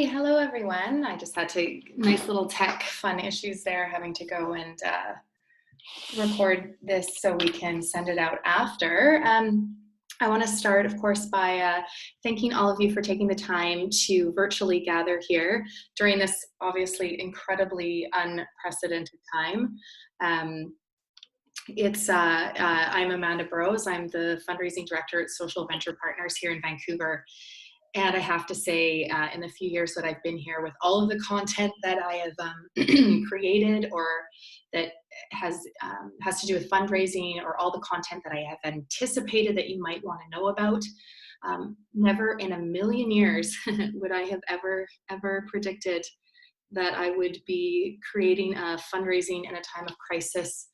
Hello everyone. I just had to, nice little tech fun issues there, having to go and record this so we can send it out after. I want to start, of course, by thanking all of you for taking the time to virtually gather here during this obviously incredibly unprecedented time. I'm Amanda Burrows. I'm the fundraising director at Social Venture Partners here in Vancouver. And I have to say, in the few years that I've been here, with all of the content that I have created or that has to do with fundraising, or all the content that I have anticipated that you might want to know about, never in a million years would I have ever predicted that I would be creating a fundraising in a time of crisis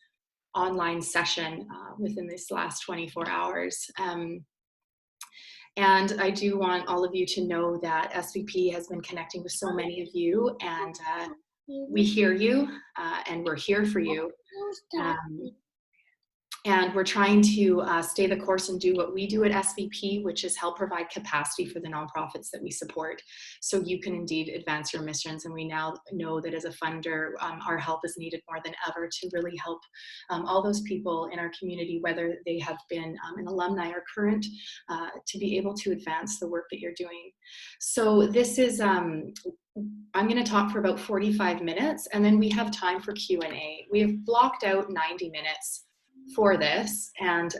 online session within this last 24 hours. And I do want all of you to know that SVP has been connecting with so many of you, and we hear you, and we're here for you. And we're trying to stay the course and do what we do at SVP, which is help provide capacity for the nonprofits that we support, so you can indeed advance your missions. And we now know that as a funder, our help is needed more than ever to really help all those people in our community, whether they have been an alumni or current, to be able to advance the work that you're doing. So this is, I'm going to talk for about 45 minutes, and then we have time for Q&A. We have blocked out 90 minutes for this, and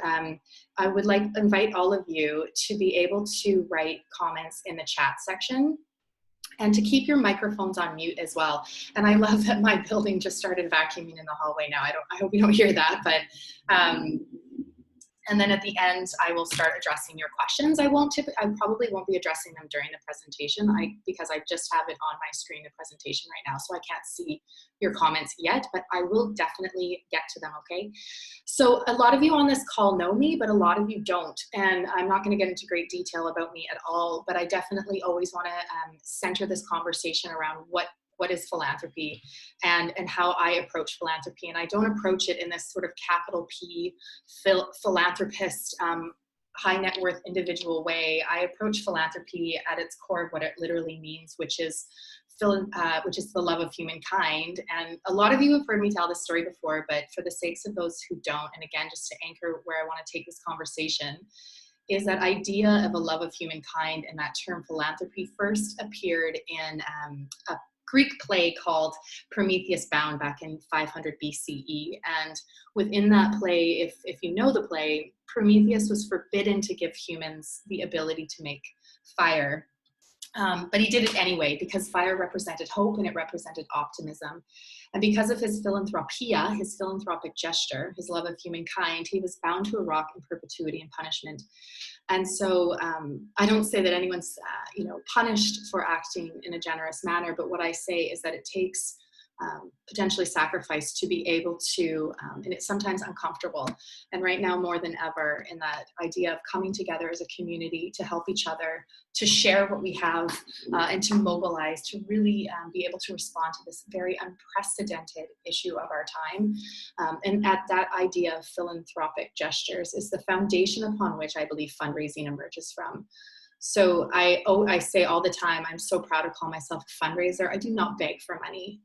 I would like to invite all of you to be able to write comments in the chat section, and to keep your microphones on mute as well. And I love that my building just started vacuuming in the hallway now. I hope you don't hear that, but and then at the end, I will start addressing your questions. I probably won't be addressing them during the presentation because I just have it on my screen, the presentation right now, so I can't see your comments yet, but I will definitely get to them, okay? So a lot of you on this call know me, but a lot of you don't. And I'm not gonna get into great detail about me at all, but I definitely always wanna center this conversation around what is philanthropy and how I approach philanthropy. And I don't approach it in this sort of capital P philanthropist, high net worth individual way. I approach philanthropy at its core of what it literally means, which is the love of humankind. And a lot of you have heard me tell this story before, but for the sakes of those who don't, and again, just to anchor where I want to take this conversation, is that idea of a love of humankind, and that term philanthropy first appeared in a Greek play called Prometheus Bound back in 500 BCE. And within that play, if you know the play, Prometheus was forbidden to give humans the ability to make fire. But he did it anyway, because fire represented hope and it represented optimism. And because of his philanthropia, his philanthropic gesture, his love of humankind, he was bound to a rock in perpetuity and punishment. And so I don't say that anyone's punished for acting in a generous manner, but what I say is that it takes potentially sacrifice to be able to, and it's sometimes uncomfortable. And right now more than ever, in that idea of coming together as a community to help each other, to share what we have, and to mobilize, to really be able to respond to this very unprecedented issue of our time. And at that idea of philanthropic gestures is the foundation upon which I believe fundraising emerges from. So I say all the time, I'm so proud to call myself a fundraiser. I do not beg for money.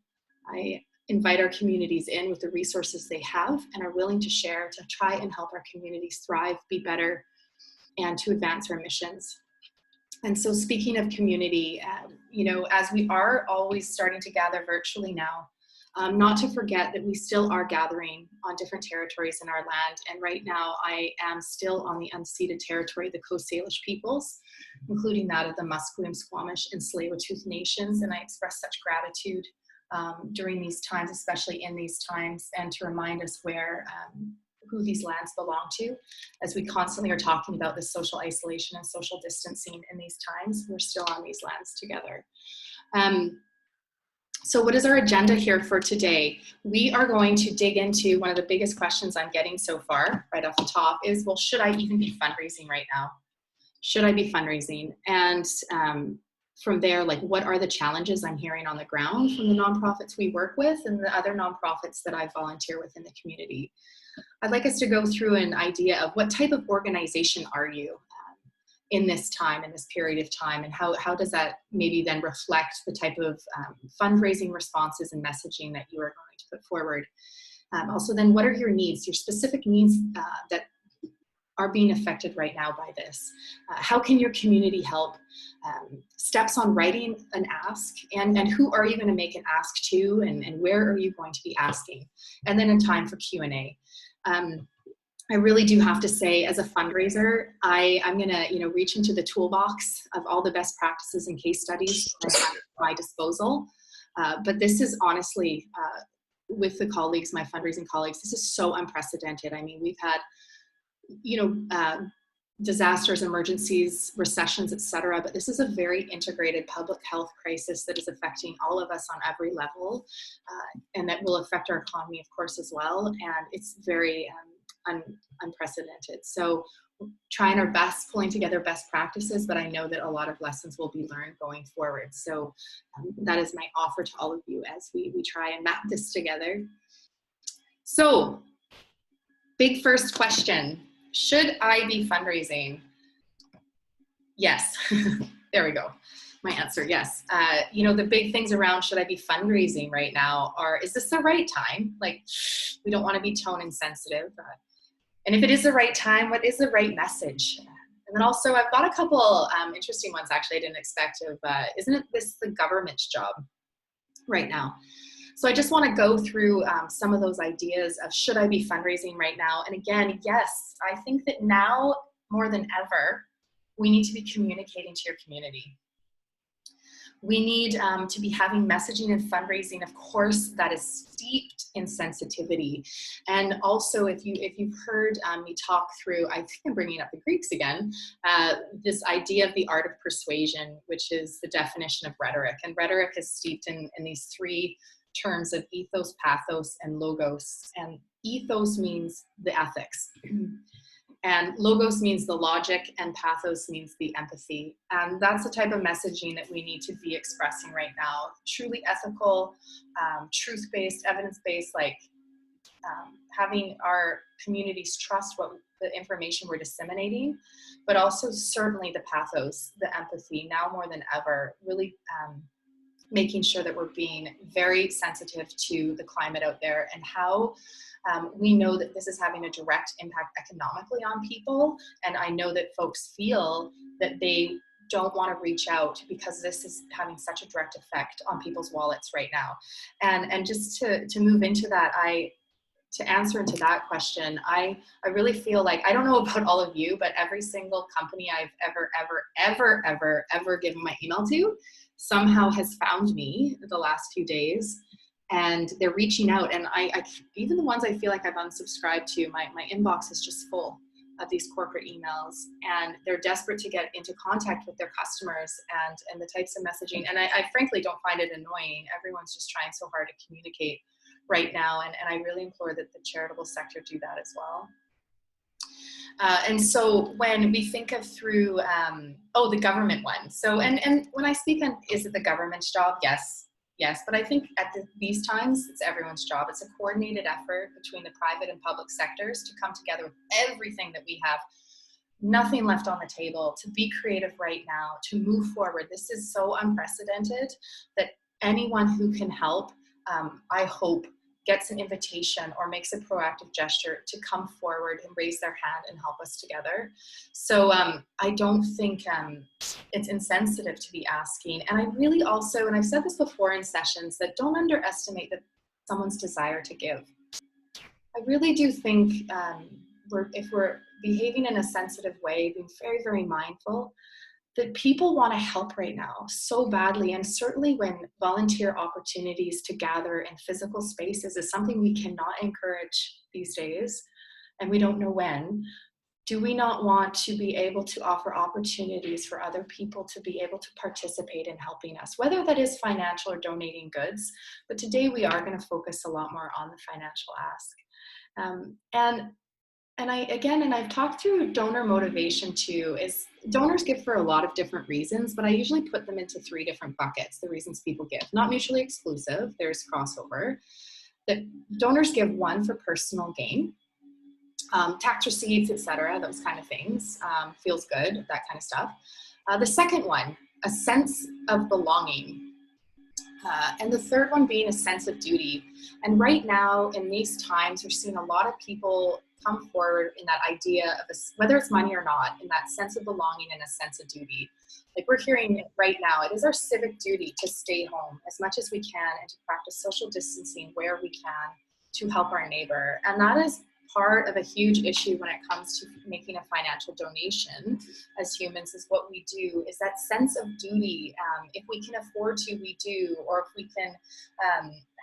I invite our communities in with the resources they have and are willing to share to try and help our communities thrive, be better, and to advance our missions. And so speaking of community, as we are always starting to gather virtually now, not to forget that we still are gathering on different territories in our land. And right now I am still on the unceded territory, the Coast Salish peoples, including that of the Musqueam, Squamish, and Tsleil-Waututh nations. And I express such gratitude during these times, especially in these times, and to remind us who these lands belong to. As we constantly are talking about this social isolation and social distancing in these times, we're still on these lands together. So what is our agenda here for today? We are going to dig into one of the biggest questions I'm getting so far, right off the top, is, well, should I even be fundraising right now? Should I be fundraising? And from there, like, what are the challenges I'm hearing on the ground from the nonprofits we work with and the other nonprofits that I volunteer with in the community? I'd like us to go through an idea of what type of organization are you? in this time, in this period of time, and how does that maybe then reflect the type of fundraising responses and messaging that you are going to put forward. Also then, what are your needs, your specific needs that are being affected right now by this? How can your community help? Steps on writing an ask, and who are you going to make an ask to, and where are you going to be asking? And then a time for Q&A. I really do have to say, as a fundraiser, I'm going to reach into the toolbox of all the best practices and case studies that I have at my disposal. But this is honestly, with the colleagues, my fundraising colleagues, this is so unprecedented. I mean, we've had disasters, emergencies, recessions, etc. But this is a very integrated public health crisis that is affecting all of us on every level, and that will affect our economy, of course, as well. And it's very unprecedented. So trying our best, pulling together best practices, but I know that a lot of lessons will be learned going forward. So that is my offer to all of you as we try and map this together. So, big first question. Should I be fundraising? Yes. There we go. My answer, yes. The big things around should I be fundraising right now are, is this the right time? Like, we don't want to be tone insensitive. And if it is the right time, what is the right message? And then also, I've got a couple interesting ones, actually, I didn't expect of, isn't this the government's job right now? So I just want to go through some of those ideas of should I be fundraising right now? And again, yes, I think that now more than ever, we need to be communicating to your community. We need to be having messaging and fundraising, of course, that is steeped in sensitivity. And also, if you've heard me talk through, I think I'm bringing up the Greeks again, this idea of the art of persuasion, which is the definition of rhetoric. And rhetoric is steeped in these three terms of ethos, pathos, and logos. And ethos means the ethics. And logos means the logic, and pathos means the empathy. And that's the type of messaging that we need to be expressing right now. Truly ethical, truth-based, evidence-based, like having our communities trust what the information we're disseminating, but also certainly the pathos, the empathy, now more than ever, really making sure that we're being very sensitive to the climate out there and how we know that this is having a direct impact economically on people. And I know that folks feel that they don't want to reach out because this is having such a direct effect on people's wallets right now. And just to move into that, to answer into that question, I really feel like, I don't know about all of you, but every single company I've ever given my email to somehow has found me the last few days, and they're reaching out. And I even the ones I feel like I've unsubscribed to, my inbox is just full of these corporate emails, and they're desperate to get into contact with their customers and the types of messaging. And I frankly don't find it annoying. Everyone's just trying so hard to communicate right now. And I really implore that the charitable sector do that as well. And so when we think of through, the government one. So, and when I speak on, is it the government's job? Yes, but I think at these times, it's everyone's job. It's a coordinated effort between the private and public sectors to come together with everything that we have, nothing left on the table, to be creative right now, to move forward. This is so unprecedented that anyone who can help, I hope, gets an invitation or makes a proactive gesture to come forward and raise their hand and help us together. So I don't think it's insensitive to be asking. And I really also, and I've said this before in sessions, that don't underestimate someone's desire to give. I really do think if we're behaving in a sensitive way, being very, very mindful, that people want to help right now so badly. And certainly when volunteer opportunities to gather in physical spaces is something we cannot encourage these days, and we don't know when, do we not want to be able to offer opportunities for other people to be able to participate in helping us, whether that is financial or donating goods? But today we are going to focus a lot more on the financial ask. And I've talked through donor motivation too, is donors give for a lot of different reasons, but I usually put them into 3 different buckets, the reasons people give. Not mutually exclusive, there's crossover. That donors give, 1, for personal gain. tax receipts, etc., those kind of things. Feels good, that kind of stuff. The second one, a sense of belonging. And the third one being a sense of duty. And right now in these times, we're seeing a lot of people come forward in that idea of whether it's money or not, in that sense of belonging and a sense of duty. Like we're hearing right now, it is our civic duty to stay home as much as we can and to practice social distancing where we can to help our neighbor. And that is part of a huge issue when it comes to making a financial donation as humans, is what we do, is that sense of duty. If we can afford to, we do, or if we can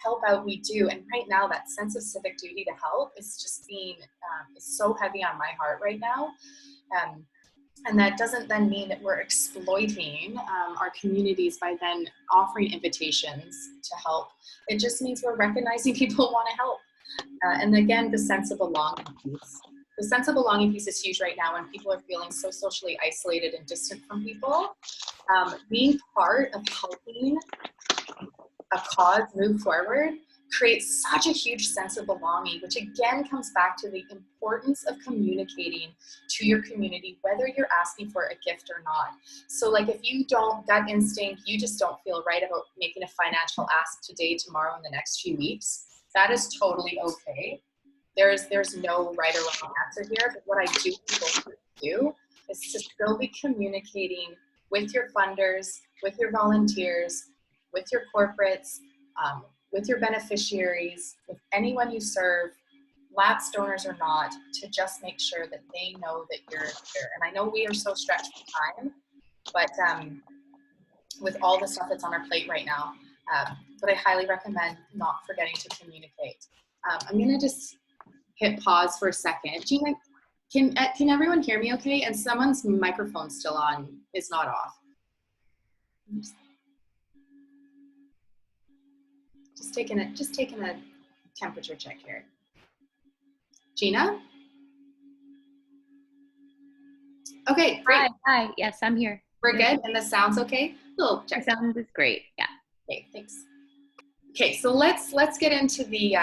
help out, we do. And right now, that sense of civic duty to help is just being, is so heavy on my heart right now. And that doesn't then mean that we're exploiting our communities by then offering invitations to help. It just means we're recognizing people want to help. And again, the sense of belonging piece. The sense of belonging piece is huge right now when people are feeling so socially isolated and distant from people. Being part of helping a cause move forward creates such a huge sense of belonging, which again comes back to the importance of communicating to your community, whether you're asking for a gift or not. So like if you don't, gut instinct, you just don't feel right about making a financial ask today, tomorrow, in the next few weeks, that is totally okay. There's no right or wrong answer here, but what I do do is to still be communicating with your funders, with your volunteers, with your corporates, with your beneficiaries, with anyone you serve, lapsed donors or not, to just make sure that they know that you're here. And I know we are so stretched for time, but with all the stuff that's on our plate right now, but I highly recommend not forgetting to communicate. I'm gonna just hit pause for a second. Gina, can everyone hear me okay? And someone's microphone's still on, is not off. Just taking a temperature check here. Gina? Okay, great. Hi, yes, I'm here. We're good, and the sound's okay? Little check. The sound is great, yeah. Okay, thanks. Okay, so let's get into the,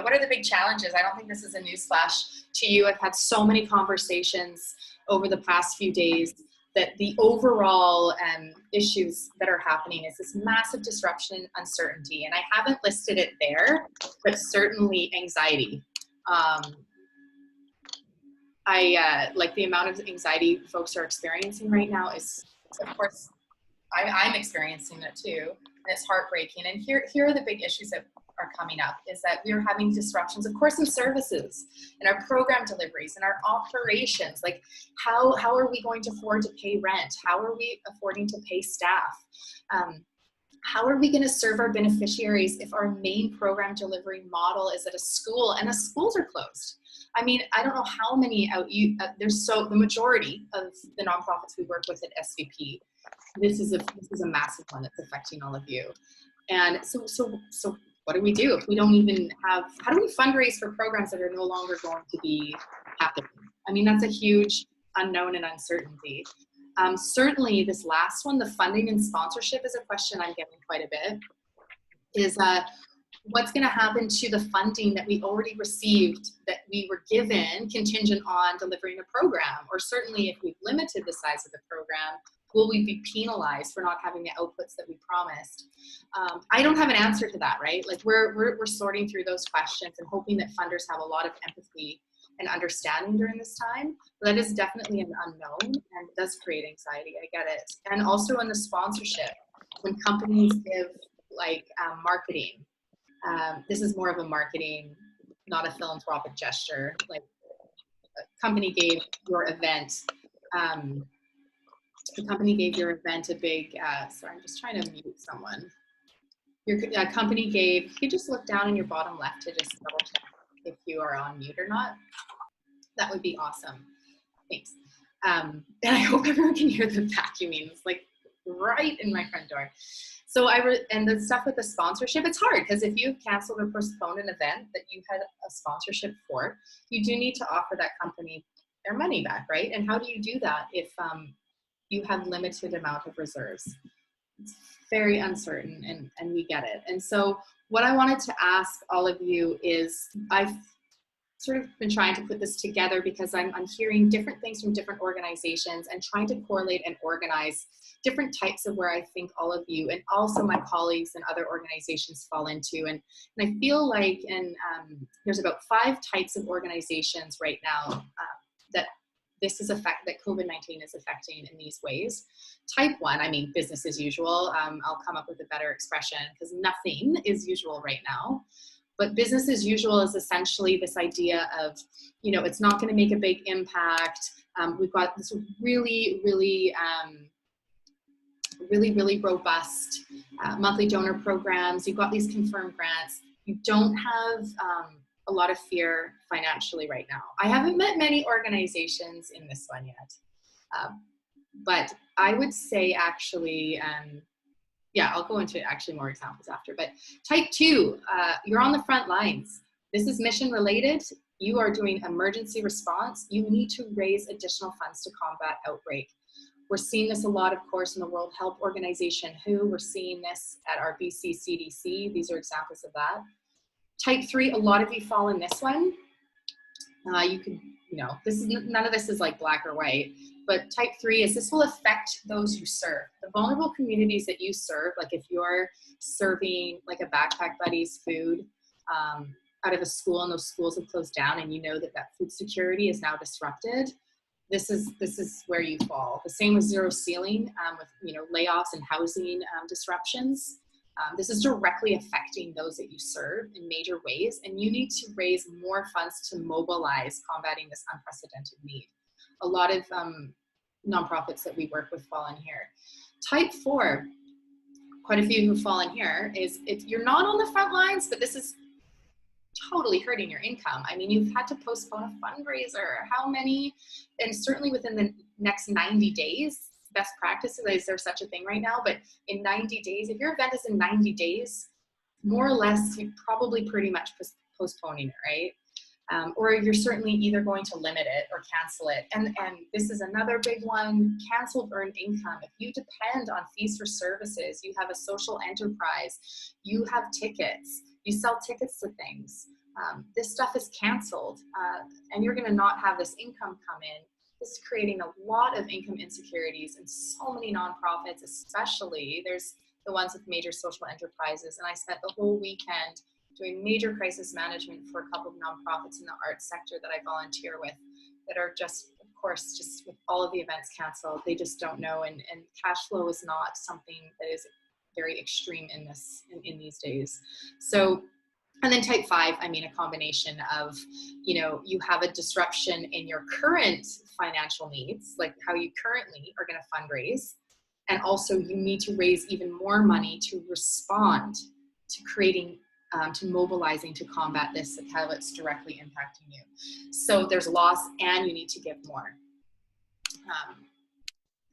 what are the big challenges? I don't think this is a newsflash to you. I've had so many conversations over the past few days that the overall issues that are happening is this massive disruption and uncertainty. And I haven't listed it there, but certainly anxiety. Like the amount of anxiety folks are experiencing right now is, of course, I'm experiencing it too. And it's heartbreaking. And here are the big issues that are coming up, is that we're having disruptions, of course, in services, in our program deliveries, in our operations. Like how are we going to afford to pay rent? How are we affording to pay staff? How are we going to serve our beneficiaries if our main program delivery model is at a school and the schools are closed? I mean, I don't know how many the majority of the nonprofits we work with at SVP, this is a massive one that's affecting all of you. And so what do we do if we don't even have, how do we fundraise for programs that are no longer going to be happening? I mean, that's a huge unknown and uncertainty. Certainly this last one, the funding and sponsorship, is a question I'm getting quite a bit, is what's going to happen to the funding that we already received, that we were given contingent on delivering a program? Or certainly if we've limited the size of the program, will we be penalized for not having the outputs that we promised? I don't have an answer to that, right? Like we're sorting through those questions and hoping that funders have a lot of empathy and understanding during this time. But that is definitely an unknown, and it does create anxiety, I get it. And also in the sponsorship, when companies give like marketing, this is more of a marketing, not a philanthropic gesture. Like a company gave your event, a big, sorry, I'm just trying to mute someone. Your company gave, you could just look down in your bottom left to just double check if you are on mute or not. That would be awesome. Thanks. And I hope everyone can hear the vacuuming. It's like right in my front door. So and the stuff with the sponsorship, it's hard because if you've canceled or postponed an event that you had a sponsorship for, you do need to offer that company their money back, right? And how do you do that if you have limited amount of reserves? It's very uncertain, and we get it. And so what I wanted to ask all of you is, I've sort of been trying to put this together because I'm hearing different things from different organizations and trying to correlate and organize different types of where I think all of you and also my colleagues and other organizations fall into. And I feel like there's about 5 types of organizations right now that that COVID-19 is affecting in these ways. Type 1, I mean, business as usual. I'll come up with a better expression because nothing is usual right now. But business as usual is essentially this idea of, it's not going to make a big impact. We've got this really robust monthly donor programs. You've got these confirmed grants. You don't have a lot of fear financially right now. I haven't met many organizations in this one yet, but I would say actually, I'll go into actually more examples after, but type 2, you're on the front lines. This is mission related. You are doing emergency response. You need to raise additional funds to combat outbreak. We're seeing this a lot, of course, in the World Health Organization, WHO. We're seeing this at our BC CDC. These are examples of that. Type 3, a lot of you fall in this one. You could, this is none of this is like black or white, but type 3 is this will affect those you serve. The vulnerable communities that you serve, like if you're serving like a Backpack Buddies food out of a school and those schools have closed down and that food security is now disrupted, this is where you fall. The same with zero ceiling with layoffs and housing disruptions. This is directly affecting those that you serve in major ways, and you need to raise more funds to mobilize combating this unprecedented need. A lot of nonprofits that we work with fall in here. Type 4, quite a few who fall in here, is if you're not on the front lines, but this is totally hurting your income. I mean, you've had to postpone a fundraiser. How many? And certainly within the next 90 days, best practices, is there such a thing right now? But in 90 days, if your event is in 90 days, more or less, you're probably pretty much postponing it, right? Or you're certainly either going to limit it or cancel it. And this is another big one, canceled earned income. If you depend on fees for services, you have a social enterprise, you have tickets, you sell tickets to things. This stuff is canceled and you're gonna not have this income come in. This is creating a lot of income insecurities in so many nonprofits, especially there's the ones with major social enterprises. And I spent the whole weekend doing major crisis management for a couple of nonprofits in the arts sector that I volunteer with that are just, of course, just with all of the events canceled, they just don't know. And cash flow is not something that is very extreme in these days. So, and then type 5, I mean, a combination of, you have a disruption in your current financial needs, like how you currently are going to fundraise. And also you need to raise even more money to respond to creating, to mobilizing to combat this, how it's directly impacting you. So there's loss and you need to give more.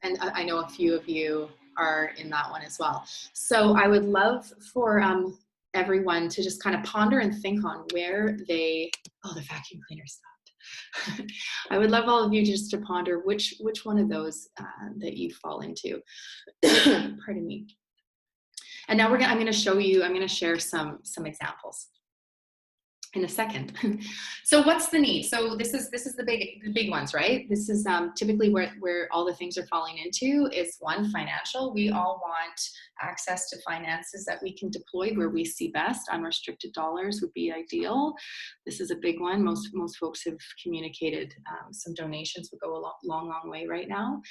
And I know a few of you are in that one as well. So I would love for everyone to just kind of ponder and think on where the vacuum cleaner stopped. I would love all of you just to ponder which one of those that you fall into. Pardon me. And now I'm going to share some examples in a second. So what's the need? So this is the big ones, right? This is typically where all the things are falling into is one, financial. We all want access to finances that we can deploy where we see best. Unrestricted dollars would be ideal. This is a big one. Most folks have communicated some donations would go a long way right now.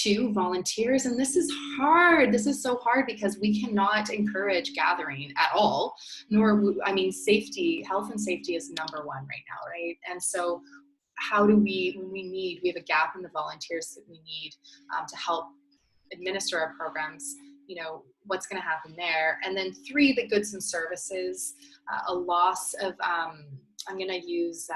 2, volunteers. And this is hard. This is so hard because we cannot encourage gathering at all, safety, health and safety is number one right now, right? And so how do we have a gap in the volunteers that we need to help administer our programs, what's going to happen there? And then 3, the goods and services, a loss of, I'm going to use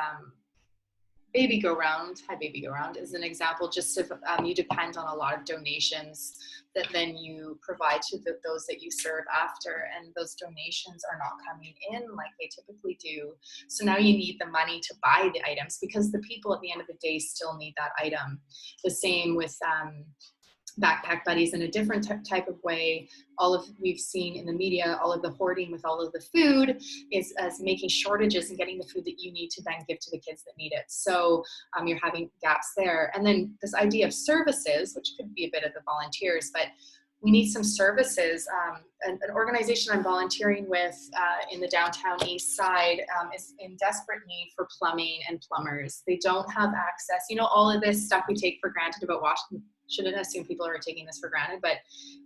Baby Go Round, Hi Baby Go Round as an example, just if you depend on a lot of donations that then you provide to those that you serve after, and those donations are not coming in like they typically do. So now you need the money to buy the items because the people at the end of the day still need that item. The same with backpack buddies in a different type of way. We've seen in the media, all of the hoarding with all of the food is as making shortages and getting the food that you need to then give to the kids that need it. So you're having gaps there. And then this idea of services, which could be a bit of the volunteers, but we need some services. An organization I'm volunteering with in the downtown east side is in desperate need for plumbing and plumbers. They don't have access. You know, all of this stuff we take for granted about washing. Shouldn't assume people are taking this for granted, but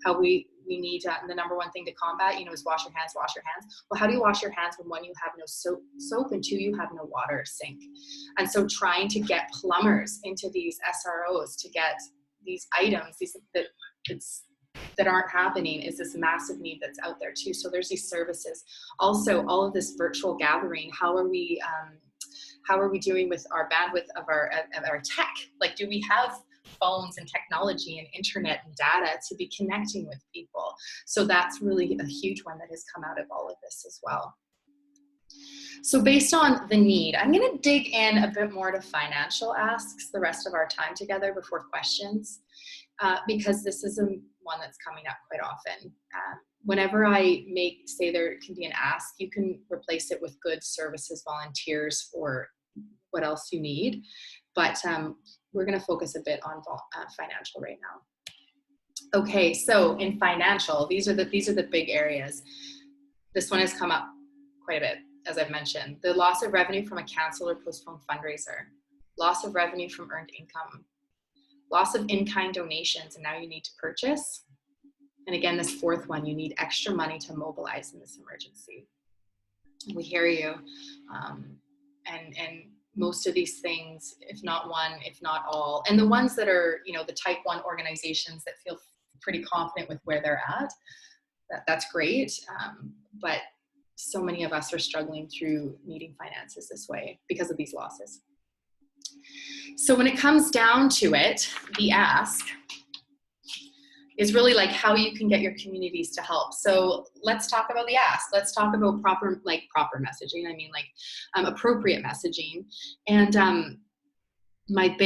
how we need the number one thing to combat, you know, is wash your hands, wash your hands. Well, how do you wash your hands when one, you have no soap, and two, you have no water sink? And so trying to get plumbers into these SROs to get these items, that aren't happening is this massive need that's out there too. So there's these services. Also, all of this virtual gathering, how are we doing with our bandwidth of our tech? Like, do we have phones and technology and internet and data to be connecting with people? So that's really a huge one that has come out of all of this as well. So based on the need, I'm going to dig in a bit more to financial asks the rest of our time together before questions, because this is one that's coming up quite often. Whenever I say there can be an ask, you can replace it with goods, services, volunteers, or what else you need. But we're going to focus a bit on financial right now. Okay, so in financial, these are the big areas. This one has come up quite a bit, as I've mentioned. The loss of revenue from a canceled or postponed fundraiser, loss of revenue from earned income, loss of in-kind donations, and now you need to purchase. And again, this fourth one, you need extra money to mobilize in this emergency. We hear you. And most of these things, if not one, if not all, and the ones that are, you know, the type 1 organizations that feel pretty confident with where they're at, that's great. But so many of us are struggling through needing finances this way because of these losses. So when it comes down to it, the ask is really like how you can get your communities to help. So let's talk about the ask. Let's talk about proper messaging. I mean, appropriate messaging. And I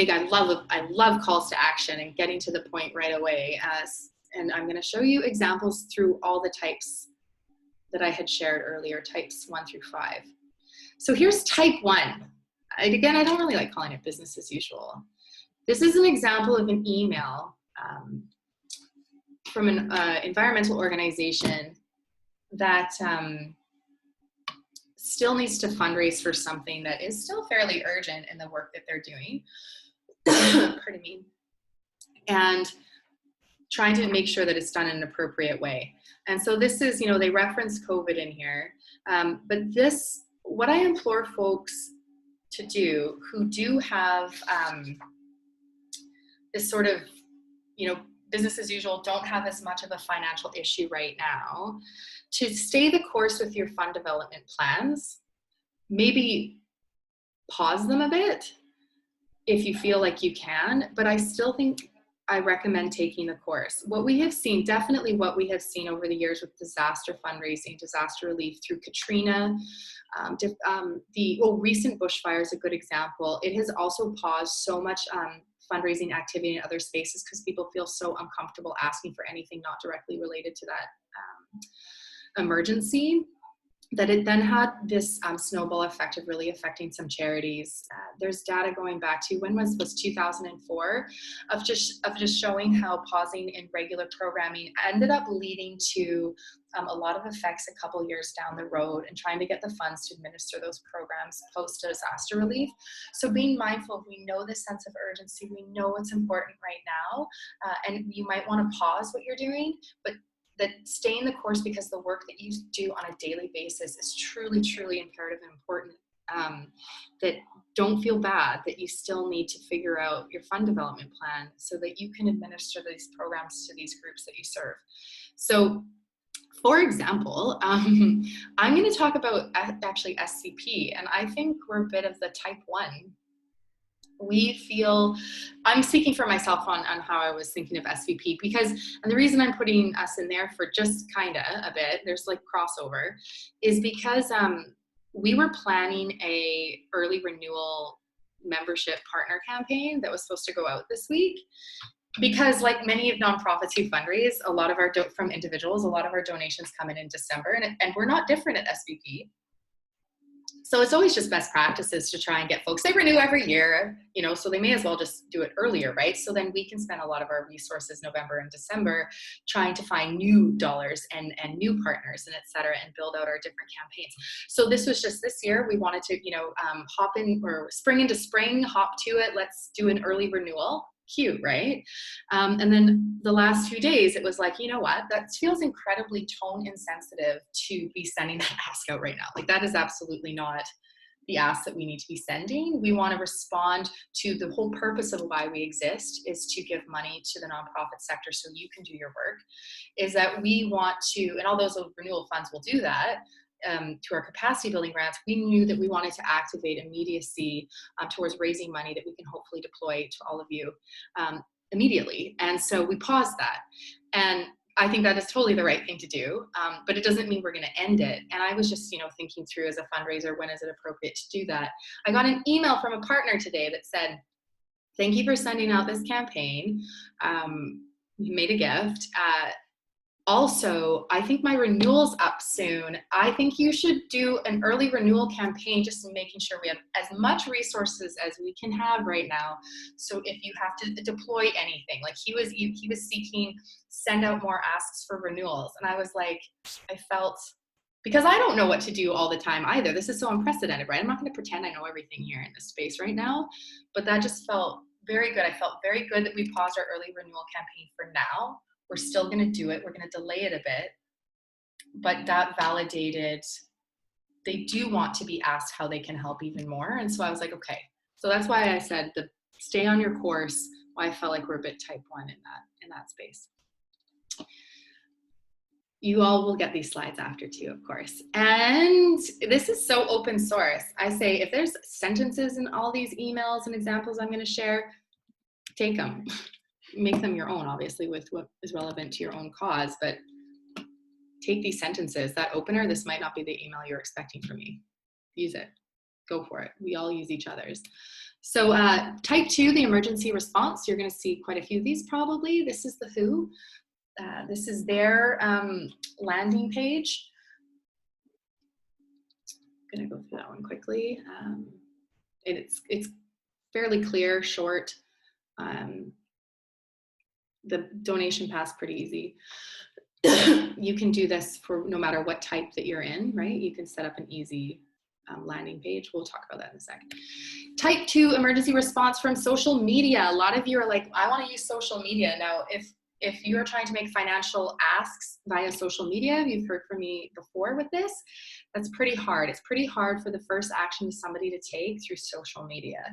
love calls to action and getting to the point right away. And I'm going to show you examples through all the types that I had shared earlier, types 1 through 5. So here's type 1. Again, I don't really like calling it business as usual. This is an example of an email from an environmental organization that still needs to fundraise for something that is still fairly urgent in the work that they're doing. Pardon me. And trying to make sure that it's done in an appropriate way. And so this is, you know, they reference COVID in here, but what I implore folks to do who do have this sort of, you know, business as usual, don't have as much of a financial issue right now, to stay the course with your fund development plans. Maybe pause them a bit if you feel like you can, but I still think I recommend taking the course. What we have seen over the years with disaster fundraising, disaster relief through Katrina, recent bushfire is a good example. It has also paused so much fundraising activity in other spaces because people feel so uncomfortable asking for anything not directly related to that emergency, that it then had this snowball effect of really affecting some charities. There's data going back to, when was 2004, of just showing how pausing in regular programming ended up leading to a lot of effects a couple years down the road, and trying to get the funds to administer those programs post-disaster relief. So being mindful, we know this sense of urgency, we know what's important right now, and you might want to pause what you're doing, but that staying the course, because the work that you do on a daily basis is truly, truly imperative and important. That don't feel bad that you still need to figure out your fund development plan so that you can administer these programs to these groups that you serve. So, for example, I'm going to talk about actually SCP, and I think we're a bit of the type 1. I'm speaking for myself on how I was thinking of SVP, and the reason I'm putting us in there for just kind of a bit, there's like crossover, is because we were planning a early renewal membership partner campaign that was supposed to go out this week. because like many of nonprofits who fundraise, a lot of our from individuals, a lot of our donations come in December, and we're not different at SVP. So it's always just best practices to try and get folks, they renew every year, you know, so they may as well just do it earlier, right? So then we can spend a lot of our resources November and December trying to find new dollars and new partners and et cetera, and build out our different campaigns. So this was just this year, we wanted to, you know, hop in, or spring into spring, hop to it. Let's do an early renewal. Cute, right? And then the last few days, it was like, you know what, that feels incredibly tone insensitive to be sending that ask out right now. Like, that is absolutely not the ask that we need to be sending. We want to respond to the whole purpose of why we exist, is to give money to the nonprofit sector so you can do your work, is that we want to, and all those renewal funds will do that, to our capacity building grants. We knew that we wanted to activate immediacy towards raising money that we can hopefully deploy to all of you immediately. And so we paused that. And I think that is totally the right thing to do, but it doesn't mean we're going to end it. And I was just, you know, thinking through as a fundraiser, when is it appropriate to do that? I got an email from a partner today that said, thank you for sending out this campaign. You made a gift. Also, I think my renewal's up soon. I think you should do an early renewal campaign, just making sure we have as much resources as we can have right now. So if you have to deploy anything, like he was seeking, send out more asks for renewals. And I was like, I felt, because I don't know what to do all the time either. This is so unprecedented, right? I'm not going to pretend I know everything here in this space right now, but that just felt very good. I felt very good that we paused our early renewal campaign for now. We're still going to do it. We're going to delay it a bit, but that validated they do want to be asked how they can help even more. And so I was like, okay. So that's why I said the stay on your course. Why I felt like we're a bit type 1 in that space. You all will get these slides after too, of course. And this is so open source. I say, if there's sentences in all these emails and examples I'm going to share, take them. Make them your own, obviously, with what is relevant to your own cause, but take these sentences. That opener, this might not be the email you're expecting from me. Use it. Go for it. We all use each other's. So type 2, the emergency response. You're going to see quite a few of these probably. This is the WHO. This is their landing page. I'm going to go through that one quickly. It's fairly clear, short. The donation path's pretty easy. You can do this for no matter what type that you're in, right? You can set up an easy landing page. We'll talk about that in a second. Type 2, emergency response from social media. A lot of you are like, I want to use social media. Now, if you're trying to make financial asks via social media, you've heard from me before with this, that's pretty hard. It's pretty hard for the first action to somebody to take through social media.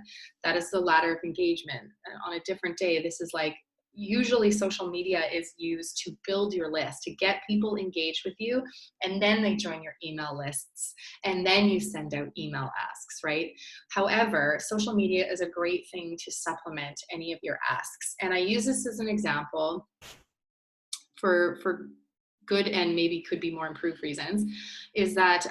That is the ladder of engagement. And on a different day, this is like, usually social media is used to build your list, to get people engaged with you, and then they join your email lists, and then you send out email asks, right? However, social media is a great thing to supplement any of your asks. And I use this as an example for good and maybe could be more improved reasons, is that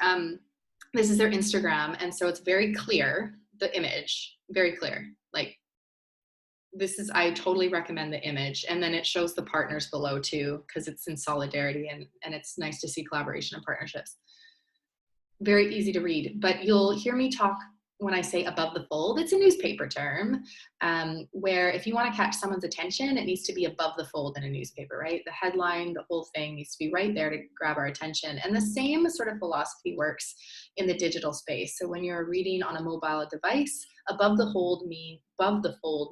this is their Instagram, and so it's very clear, the image, very clear, like, this is, I totally recommend the image. And then it shows the partners below too, because it's in solidarity, and it's nice to see collaboration and partnerships. Very easy to read, but you'll hear me talk when I say above the fold. It's a newspaper term where if you want to catch someone's attention, it needs to be above the fold in a newspaper, right? The headline, the whole thing needs to be right there to grab our attention. And the same sort of philosophy works in the digital space. So when you're reading on a mobile device, above the fold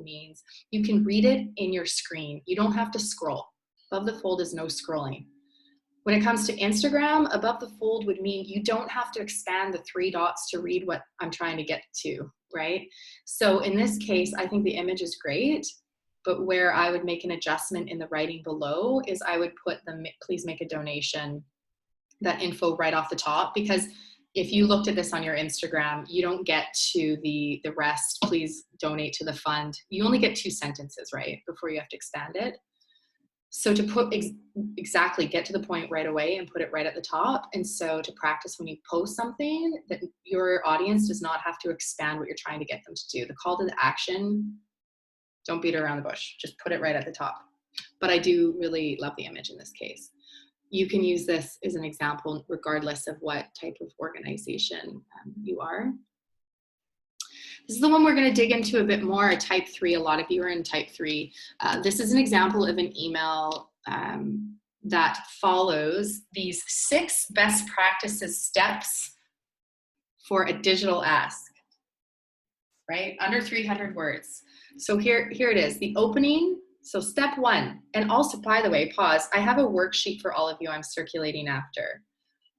means you can read it in your screen. You don't have to scroll. Above the fold is no scrolling. When it comes to Instagram, above the fold would mean you don't have to expand the 3 dots to read what I'm trying to get to, right? So in this case, I think the image is great, but where I would make an adjustment in the writing below is I would put the please make a donation, that info right off the top, because if you looked at this on your Instagram, you don't get to the rest, please donate to the fund. You only get 2 sentences, right, before you have to expand it. So to put exactly, get to the point right away and put it right at the top. And so to practice when you post something, that your audience does not have to expand what you're trying to get them to do. The call to the action Don't beat around the bush. Just put it right at the top. But I do really love the image in this case. You can use this as an example regardless of what type of organization you are. This is the one we're going to dig into a bit more, type 3. A lot of you are in type 3. This is an example of an email that follows these 6 best practices steps for a digital ask, right? Under 300 words. So here it is, the opening. So step 1, and also, by the way, pause. I have a worksheet for all of you I'm circulating after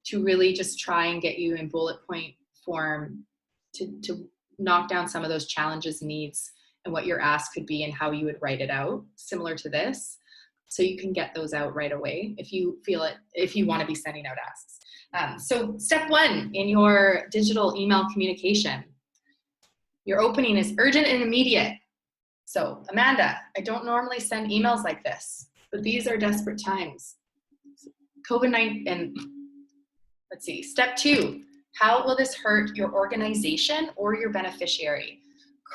to really just try and get you in bullet point form to knock down some of those challenges, needs, and what your ask could be and how you would write it out, similar to this. So you can get those out right away if you feel it, if you want to be sending out asks. So step 1 in your digital email communication, your opening is urgent and immediate. So Amanda, I don't normally send emails like this, but these are desperate times. COVID-19, and let's see, step 2, how will this hurt your organization or your beneficiary?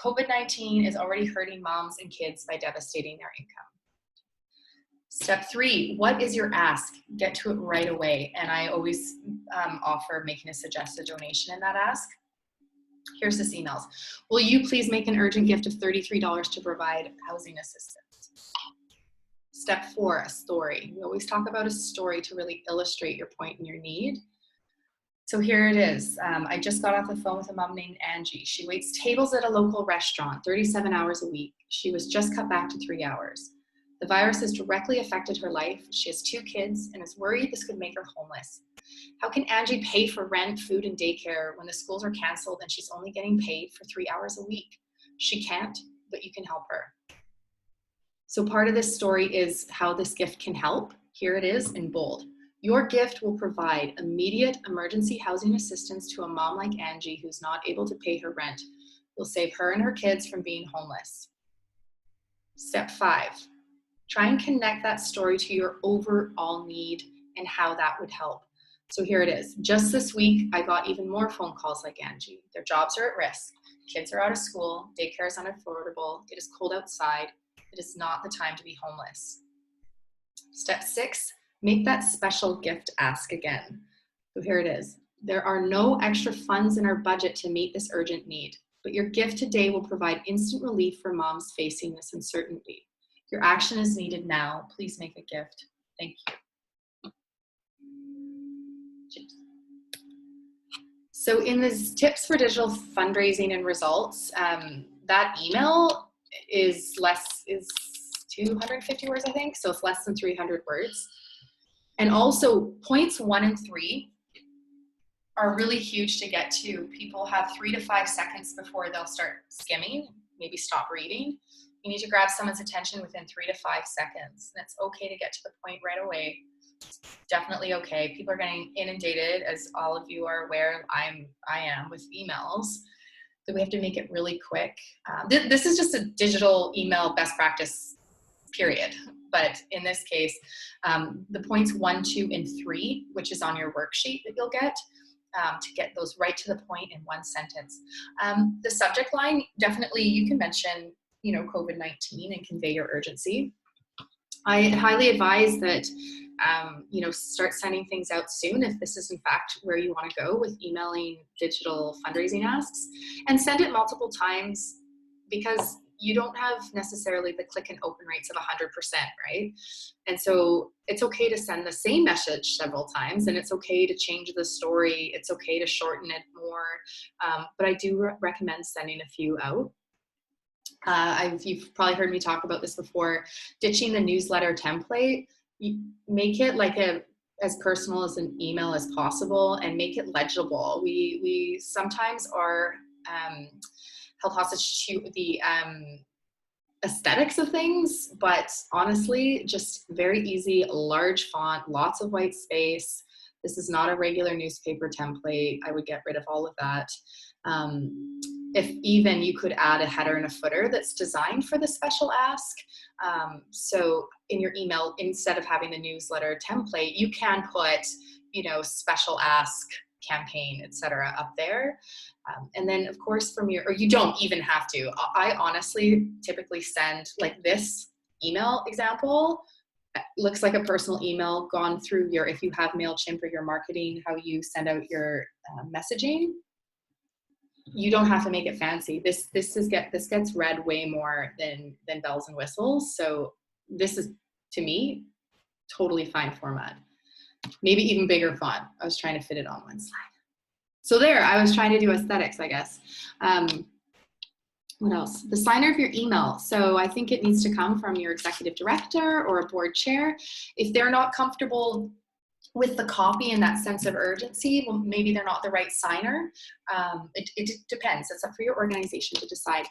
COVID-19 is already hurting moms and kids by devastating their income. Step 3, what is your ask? Get to it right away. And I always offer making a suggested donation in that ask. Here's this email. Will you please make an urgent gift of $33 to provide housing assistance? Step 4, a story. We always talk about a story to really illustrate your point and your need. So here it is. I just got off the phone with a mom named Angie. She waits tables at a local restaurant 37 hours a week. She was just cut back to 3 hours. The virus has directly affected her life. She has 2 kids and is worried this could make her homeless. How can Angie pay for rent, food, and daycare when the schools are canceled and she's only getting paid for 3 hours a week? She can't, but you can help her. So part of this story is how this gift can help. Here it is in bold. Your gift will provide immediate emergency housing assistance to a mom like Angie who's not able to pay her rent. You'll save her and her kids from being homeless. Step 5, try and connect that story to your overall need and how that would help. So here it is. Just this week, I got even more phone calls like Angie. Their jobs are at risk. Kids are out of school. Daycare is unaffordable. It is cold outside. It is not the time to be homeless. Step 6, make that special gift ask again. So here it is. There are no extra funds in our budget to meet this urgent need, but your gift today will provide instant relief for moms facing this uncertainty. Your action is needed now. Please make a gift. Thank you. So in this tips for digital fundraising and results, that email is 250 words, I think. So it's less than 300 words. And also points 1 and 3 are really huge to get to. People have 3 to 5 seconds before they'll start skimming, maybe stop reading. You need to grab someone's attention within 3 to 5 seconds. And it's okay to get to the point right away. Definitely okay. People are getting inundated, as all of you are aware. I am with emails, so we have to make it really quick. This is just a digital email best practice, period. But in this case, the points 1, 2, and 3, which is on your worksheet that you'll get, to get those right to the point in 1 sentence. The subject line, definitely you can mention, COVID-19 and convey your urgency. I highly advise that start sending things out soon if this is in fact where you want to go with emailing digital fundraising asks, and send it multiple times, because you don't have necessarily the click and open rates of 100%, right? And so it's okay to send the same message several times, and it's okay to change the story. It's okay to shorten it more, but I do recommend sending a few out. You've probably heard me talk about this before, ditching the newsletter template. You make it like as personal as an email as possible, and make it legible. We sometimes are held hostage to the aesthetics of things, but honestly, just very easy, large font, lots of white space. This is not a regular newspaper template. I would get rid of all of that. If even you could add a header and a footer that's designed for the special ask. So in your email, instead of having the newsletter template, you can put, special ask campaign, etc. up there. And then of course or you don't even have to. I honestly typically send like this email example. Looks like a personal email gone through if you have MailChimp or your marketing, how you send out your messaging. You don't have to make it fancy. This gets read way more than bells and whistles. So this is, to me, totally fine format. Maybe even bigger font. I was trying to fit it on one slide. So there, I was trying to do aesthetics, I guess. What else? The signer of your email. So I think it needs to come from your executive director or a board chair. If they're not comfortable with the copy and that sense of urgency, well, maybe they're not the right signer. It depends. It's up for your organization to decide.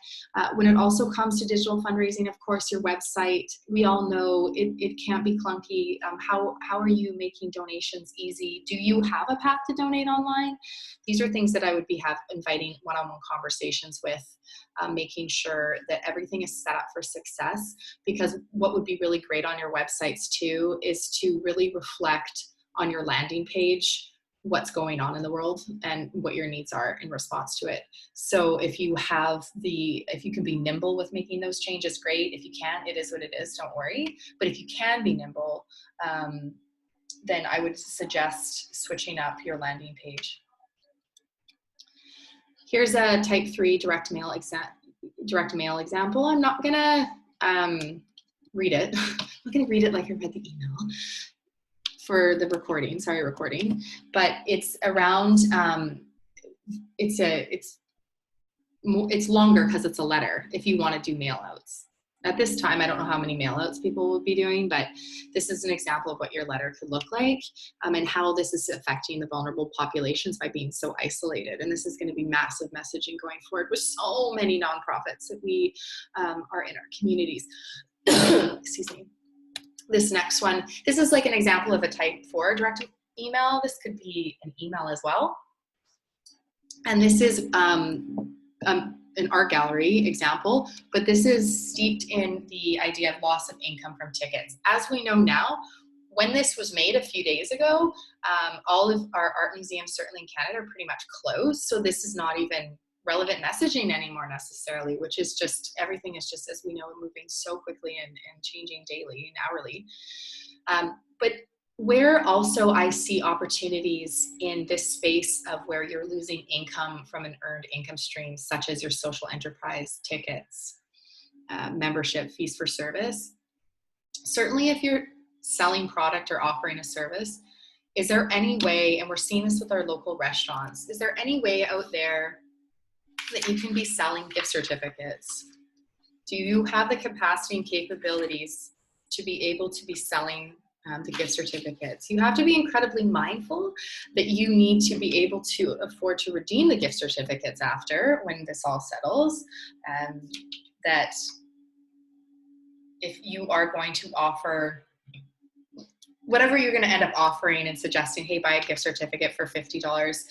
When it also comes to digital fundraising, of course, your website, we all know it can't be clunky. How are you making donations easy? Do you have a path to donate online? These are things that I would be inviting one-on-one conversations with, making sure that everything is set up for success. Because what would be really great on your websites too is to really reflect on your landing page what's going on in the world and what your needs are in response to it. So if you can be nimble with making those changes, great. If you can't, it is what it is, don't worry. But if you can be nimble, then I would suggest switching up your landing page. Here's a type 3 direct mail example. I'm not gonna read it. I'm not gonna read it like I read the email for the recording, but it's around, it's longer because it's a letter if you want to do mail outs. At this time, I don't know how many mail outs people will be doing, but this is an example of what your letter could look like, and how this is affecting the vulnerable populations by being so isolated. And this is going to be massive messaging going forward with so many nonprofits that we are in our communities. Excuse me. This next one, this is like an example of a type 4 direct email. This could be an email as well. And this is an art gallery example, but this is steeped in the idea of loss of income from tickets. As we know now, when this was made a few days ago, all of our art museums, certainly in Canada, are pretty much closed. So this is not even relevant messaging anymore necessarily, which is just, everything is just, as we know, moving so quickly and changing daily and hourly. But where also I see opportunities in this space of where you're losing income from an earned income stream, such as your social enterprise tickets, membership, fees for service. Certainly if you're selling product or offering a service, is there any way, and we're seeing this with our local restaurants, is there any way out there that you can be selling gift certificates? Do you have the capacity and capabilities to be able to be selling the gift certificates? You have to be incredibly mindful that you need to be able to afford to redeem the gift certificates after, when this all settles, that if you are going to offer whatever you're going to end up offering and suggesting, hey, buy a gift certificate for $50,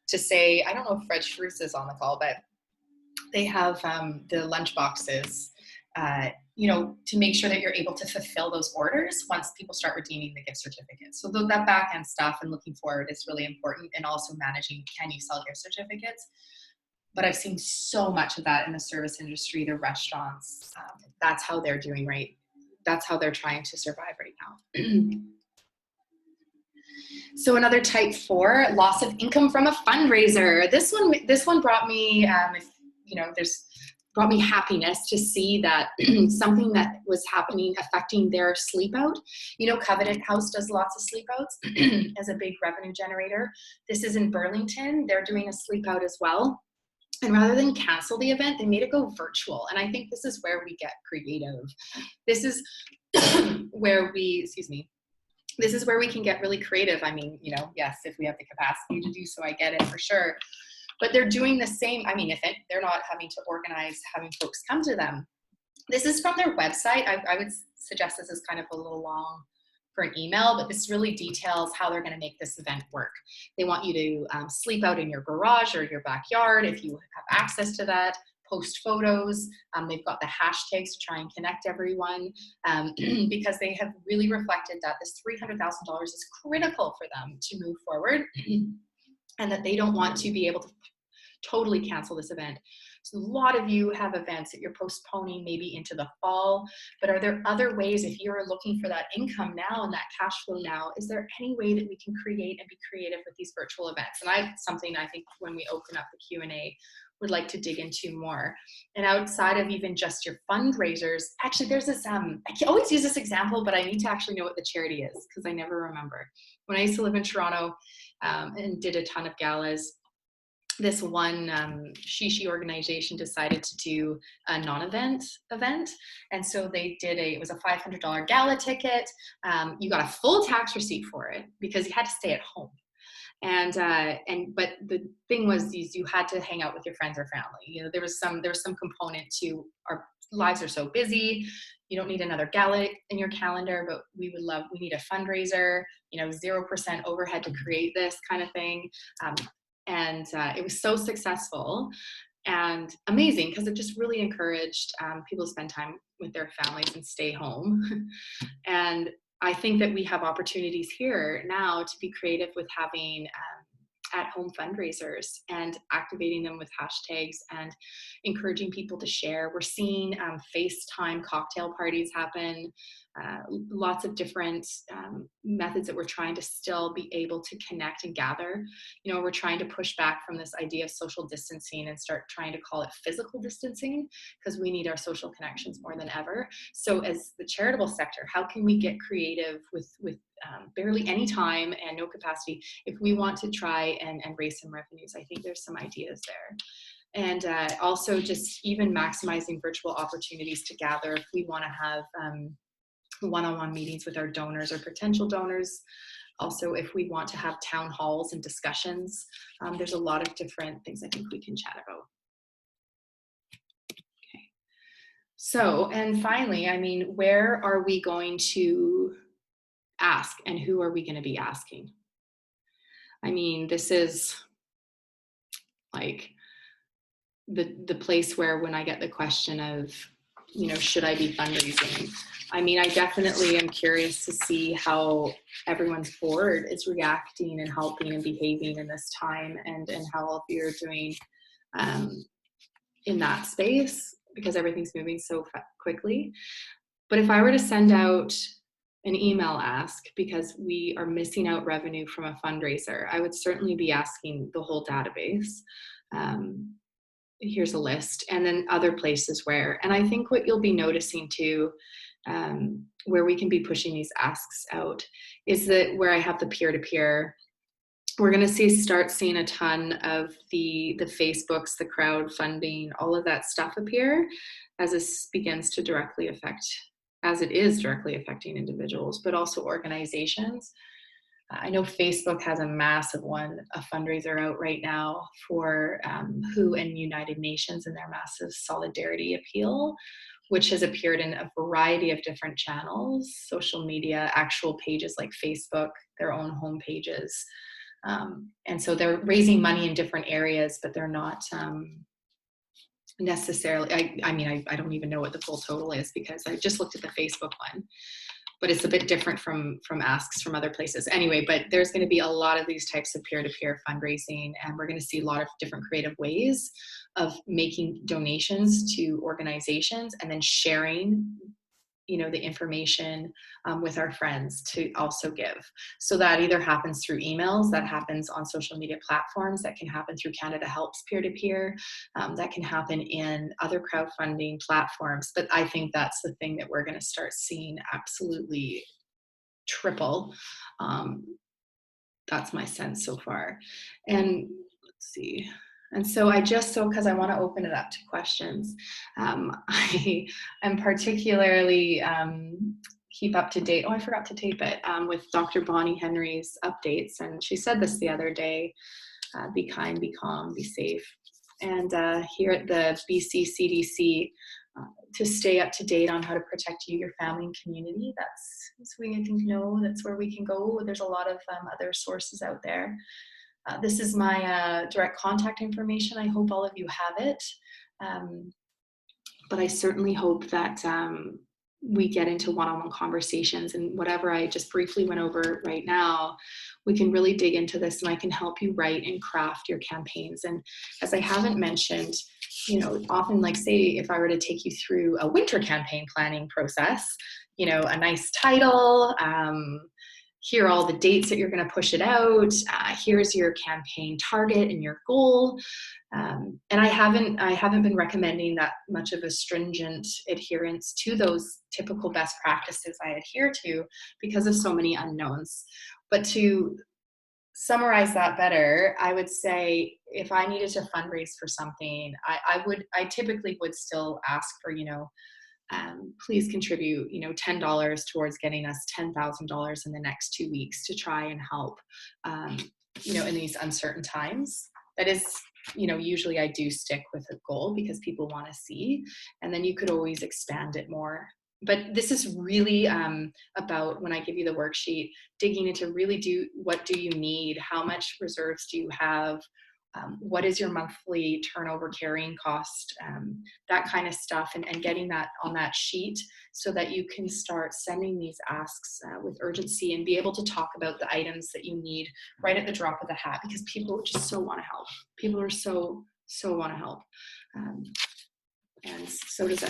to say, I don't know if Fred Schruce is on the call, but they have the lunch boxes, to make sure that you're able to fulfill those orders once people start redeeming the gift certificates. So that back end stuff and looking forward is really important, and also managing, can you sell gift certificates? But I've seen so much of that in the service industry, the restaurants, that's how they're doing, right? That's how they're trying to survive right now. So another type 4, loss of income from a fundraiser. This one brought me, brought me happiness to see that something that was happening, affecting their sleep out. Covenant House does lots of sleep outs as a big revenue generator. This is in Burlington. They're doing a sleep out as well. And rather than cancel the event, they made it go virtual. And I think this is where we get creative. This is where this is where we can get really creative. I mean, yes, if we have the capacity to do so, I get it for sure. But they're doing the same. I mean, they're not having to organize, having folks come to them. This is from their website. I would suggest this is kind of a little long for an email, but this really details how they're going to make this event work. They want you to sleep out in your garage or your backyard if you have access to that. Post photos. They've got the hashtags to try and connect everyone, because they have really reflected that this $300,000 is critical for them to move forward. and that they don't want to be able to totally cancel this event. So a lot of you have events that you're postponing maybe into the fall, but are there other ways, if you're looking for that income now and that cash flow now, is there any way that we can create and be creative with these virtual events? And something I think when we open up the Q&A would like to dig into more. And outside of even just your fundraisers, actually there's this, I always use this example, but I need to actually know what the charity is because I never remember. When I used to live in Toronto and did a ton of galas, this one shishi organization decided to do a non-event event. And so they did it was a $500 gala ticket. You got a full tax receipt for it because you had to stay at home. But the thing was you had to hang out with your friends or family. You know, there was some component to our lives are so busy. You don't need another gala in your calendar, but we need a fundraiser, 0% overhead to create this kind of thing. It was so successful and amazing because it just really encouraged people to spend time with their families and stay home. And I think that we have opportunities here now to be creative with having at-home fundraisers and activating them with hashtags and encouraging people to share. We're seeing FaceTime cocktail parties happen, lots of different methods that we're trying to still be able to connect and gather. We're trying to push back from this idea of social distancing and start trying to call it physical distancing because we need our social connections more than ever. So as the charitable sector, how can we get creative with barely any time and no capacity if we want to try and raise some revenues? I think there's some ideas there. And also just even maximizing virtual opportunities to gather if we want to have one-on-one meetings with our donors or potential donors. Also, if we want to have town halls and discussions, there's a lot of different things I think we can chat about. Okay. So, and finally, where are we going to ask and who are we going to be asking? This is like the place where when I get the question of, should I be fundraising? I definitely am curious to see how everyone's board is reacting and helping and behaving in this time and how all of you are doing in that space because everything's moving so quickly. But if I were to send out an email ask because we are missing out revenue from a fundraiser, I would certainly be asking the whole database. Here's a list, and then other places where, and I think what you'll be noticing too, where we can be pushing these asks out is that where I have the peer-to-peer, we're going to start seeing a ton of the Facebooks, the crowdfunding, all of that stuff appear as this begins to directly affect, as it is directly affecting individuals, but also organizations. I know Facebook has a massive one, a fundraiser out right now for WHO and United Nations and their massive solidarity appeal, which has appeared in a variety of different channels, social media, actual pages like Facebook, their own home pages. And so they're raising money in different areas, but they're not necessarily, I don't even know what the full total is because I just looked at the Facebook one. But it's a bit different from asks from other places. Anyway, but there's going to be a lot of these types of peer-to-peer fundraising, and we're going to see a lot of different creative ways of making donations to organizations and then sharing, the information with our friends to also give. So that either happens through emails, that happens on social media platforms, that can happen through Canada Helps peer-to-peer, that can happen in other crowdfunding platforms. But I think that's the thing that we're going to start seeing absolutely triple. That's my sense so far. And let's see. And so because I want to open it up to questions, I am particularly keep up to date. Oh, I forgot to tape it with Dr. Bonnie Henry's updates. And she said this the other day, be kind, be calm, be safe. And here at the BC CDC, to stay up to date on how to protect you, your family, and community. That's we I think know that's where we can go. There's a lot of other sources out there. This is my direct contact information. I hope all of you have it. But I certainly hope that we get into one-on-one conversations, and whatever I just briefly went over right now, we can really dig into this, and I can help you write and craft your campaigns. And as I haven't mentioned, often, like, say if I were to take you through a winter campaign planning process, a nice title, here are all the dates that you're going to push it out. Here's your campaign target and your goal. And I haven't been recommending that much of a stringent adherence to those typical best practices I adhere to because of so many unknowns. But to summarize that better, I would say if I needed to fundraise for something, I typically would still ask for, please contribute, $10 towards getting us $10,000 in the next 2 weeks to try and help, in these uncertain times. That is, usually I do stick with a goal because people want to see, and then you could always expand it more. But this is really about, when I give you the worksheet, digging into really what do you need? How much reserves do you have? What is your monthly turnover carrying cost? That kind of stuff, and getting that on that sheet so that you can start sending these asks with urgency and be able to talk about the items that you need right at the drop of the hat, because people just so want to help. People are so want to help. And so does